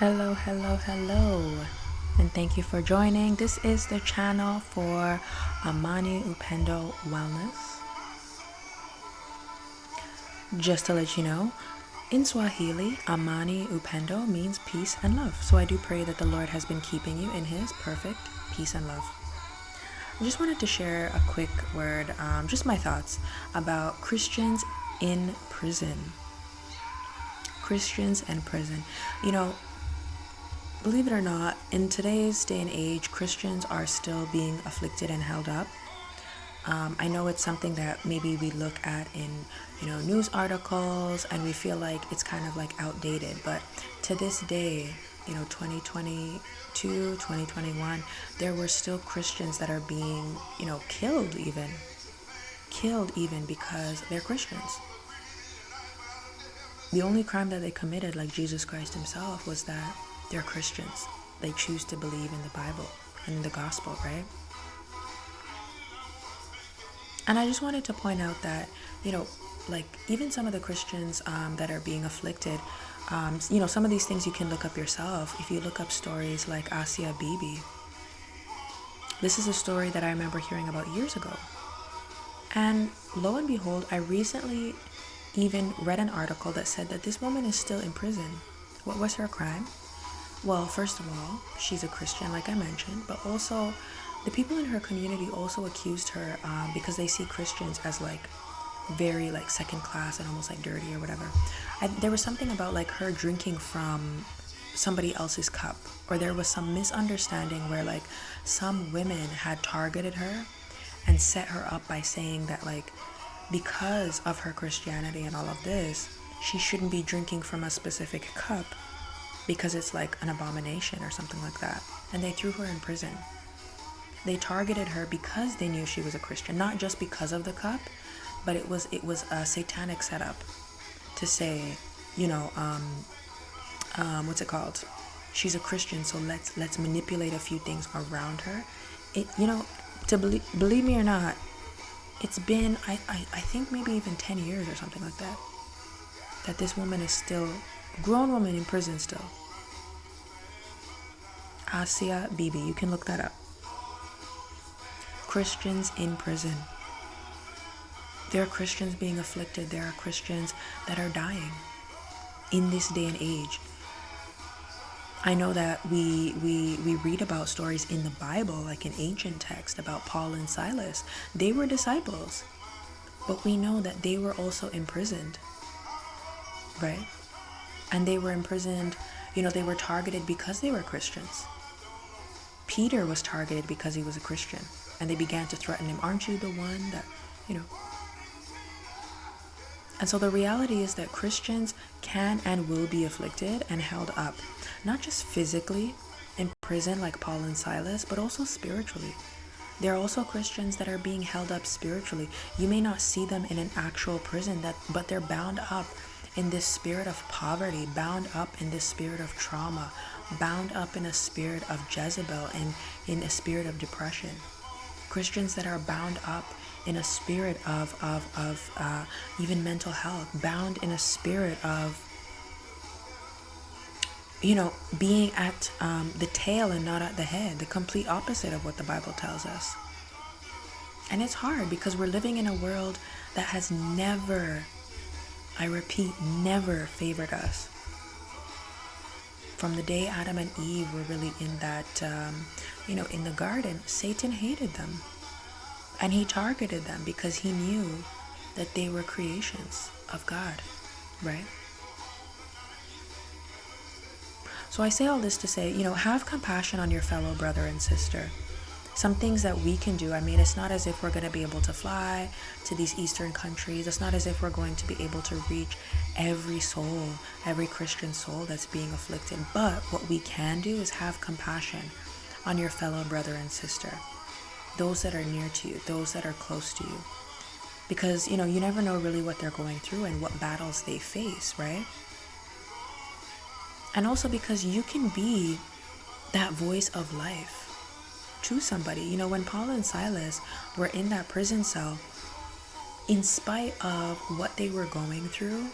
Hello, hello, hello, and thank you for joining. This is the channel for Amani.Upendo.Wellness. Just to let you know, in Swahili, Amani.Upendo means peace and love. So I do pray that the Lord has been keeping you in His perfect peace and love. I just wanted to share a quick word, just my thoughts about Christians in prison. Christians in prison. Believe it or not, in today's day and age, Christians are still being afflicted and held up. I know it's something that maybe we look at in, news articles, and we feel like it's kind of like outdated. But to this day, 2022, 2021, there were still Christians that are being, killed even because they're Christians. The only crime that they committed, like Jesus Christ himself, was that they're Christians. They choose to believe in the Bible and in the gospel, right? And I just wanted to point out that, even some of the Christians that are being afflicted, some of these things you can look up yourself. If you look up stories like Asia Bibi, this is a story that I remember hearing about years ago. And lo and behold, I recently even read an article that said that this woman is still in prison. What was her crime? Well, first of all, she's a Christian, like I mentioned, but also the people in her community also accused her because they see Christians as very second class and almost dirty or whatever. There was something about her drinking from somebody else's cup, or there was some misunderstanding where some women had targeted her and set her up by saying that because of her Christianity and all of this, she shouldn't be drinking from a specific cup because it's an abomination or something like that. And they threw her in prison. They targeted her because they knew she was a Christian, not just because of the cup, but it was a satanic setup to say, what's it called? She's a Christian, so let's manipulate a few things around her. Believe me or not, it's been I think maybe even 10 years or something like that this woman is still a grown woman in prison still. Asia Bibi, you can look that up. Christians in prison. There are Christians being afflicted. There are Christians that are dying in this day and age. I know that we read about stories in the Bible, in ancient text, about Paul and Silas. They were disciples, but we know that they were also imprisoned, right? And they were imprisoned, they were targeted because they were Christians. Peter was targeted because he was a Christian, and they began to threaten him. Aren't you the one that, And so the reality is that Christians can and will be afflicted and held up, not just physically in prison like Paul and Silas, but also spiritually. There are also Christians that are being held up spiritually. You may not see them in an actual prison, but they're bound up in this spirit of poverty, bound up in this spirit of trauma, bound up in a spirit of Jezebel and in a spirit of depression. Christians that are bound up in a spirit of even mental health, bound in a spirit of being at the tail and not at the head, the complete opposite of what the Bible tells us. And it's hard because we're living in a world that has never, I repeat, never favored us. From the day Adam and Eve were really in that in the garden, Satan hated them. And he targeted them because he knew that they were creations of God, right? So I say all this to say, have compassion on your fellow brother and sister. Some things that we can do. It's not as if we're going to be able to fly to these Eastern countries. It's not as if we're going to be able to reach every soul, every Christian soul that's being afflicted. But what we can do is have compassion on your fellow brother and sister. Those that are near to you, those that are close to you. Because, you never know really what they're going through and what battles they face, right? And also because you can be that voice of life to somebody. When Paul and Silas were in that prison cell, in spite of what they were going through,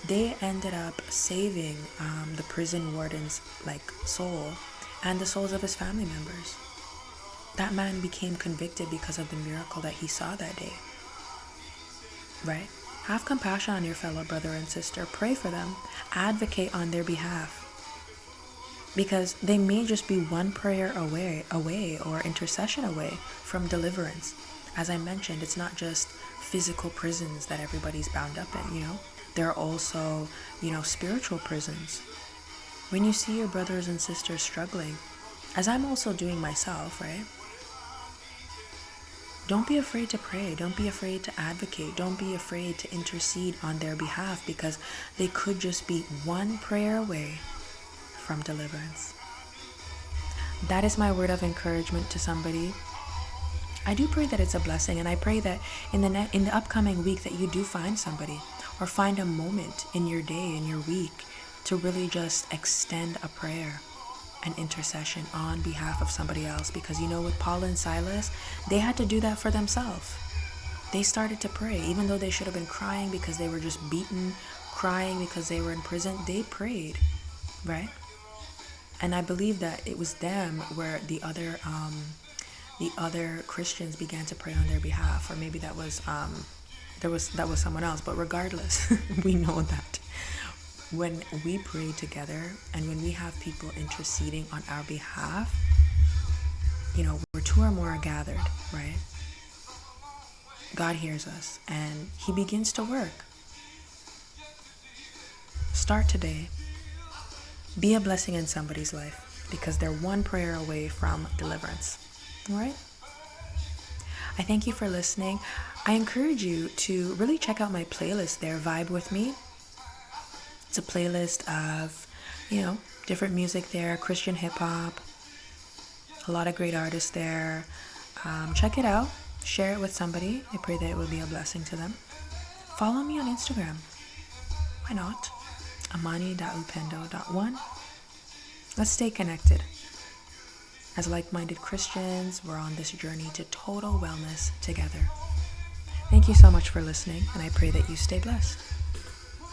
They ended up saving the prison warden's soul and the souls of his family members. That man became convicted because of the miracle that he saw that day. Right? Have compassion on your fellow brother and sister. Pray for them. Advocate on their behalf. Because they may just be one prayer away or intercession away from deliverance. As I mentioned, it's not just physical prisons that everybody's bound up in, There are also, spiritual prisons. When you see your brothers and sisters struggling, as I'm also doing myself, right? Don't be afraid to pray. Don't be afraid to advocate. Don't be afraid to intercede on their behalf, because they could just be one prayer away from deliverance. That is my word of encouragement to somebody. I do pray that it's a blessing, and I pray that in the upcoming week that you do find somebody, or find a moment in your day, in your week, to really just extend a prayer and intercession on behalf of somebody else. Because with Paul and Silas, they had to do that for themselves. They started to pray, even though they should have been crying because they were just beaten, crying because they were in prison. They prayed, right? And I believe that it was them where the other Christians began to pray on their behalf, or maybe that was someone else. But regardless, we know that when we pray together and when we have people interceding on our behalf, where two or more are gathered, right? God hears us and He begins to work. Start today. Be a blessing in somebody's life, because they're one prayer away from deliverance. All right? I thank you for listening. I encourage you to really check out my playlist there, Vibe With Me. It's a playlist of, different music there, Christian hip hop, a lot of great artists there. Check it out. Share it with somebody. I pray that it will be a blessing to them. Follow me on Instagram. Why not? Amani.Upendo.Wellness. Let's stay connected. As like-minded Christians, we're on this journey to total wellness together. Thank you so much for listening, and I pray that you stay blessed.